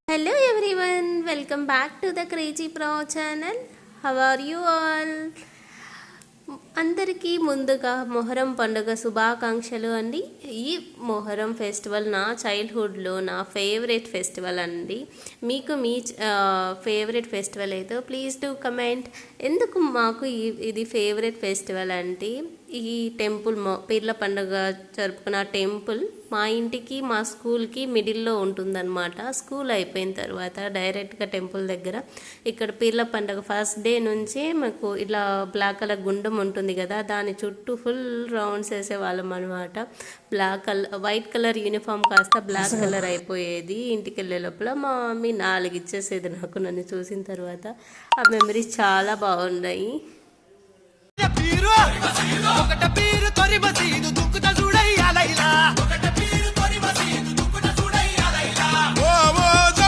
Hello everyone, welcome back to the Crazy Pro channel. How are you all? అందరికీ ముందుగా మొహరం పండుగ శుభాకాంక్షలు అండి. ఈ మొహరం ఫెస్టివల్ నా చైల్డ్హుడ్లో నా ఫేవరెట్ ఫెస్టివల్ అండి. మీకు మీ ఫేవరెట్ ఫెస్టివల్ అయితే ప్లీజ్ డూ కమెంట్. ఎందుకు మాకు ఇది ఫేవరెట్ ఫెస్టివల్ అంటే ఈ టెంపుల్ పీర్ల పండుగ జరుపుకున్న టెంపుల్ మా ఇంటికి మా స్కూల్కి మిడిల్లో ఉంటుందన్నమాట. స్కూల్ అయిపోయిన తర్వాత డైరెక్ట్గా టెంపుల్ దగ్గర ఇక్కడ పీర్ల పండుగ ఫస్ట్ డే నుంచే మాకు ఇలా బ్లాక్ కలర్ గుండం ఉంటుంది కదా, దాని చుట్టూ ఫుల్ రౌండ్స్ వేసేవాళ్ళం అనమాట. వైట్ కలర్ యూనిఫామ్ కాస్త బ్లాక్ కలర్ అయిపోయేది. ఇంటికి వెళ్ళే లోపల మా మమ్మీ 4 ఇచ్చేసేది నాకు. నన్ను చూసిన తర్వాత ఆ మెమరీస్ చాలా బాగున్నాయి.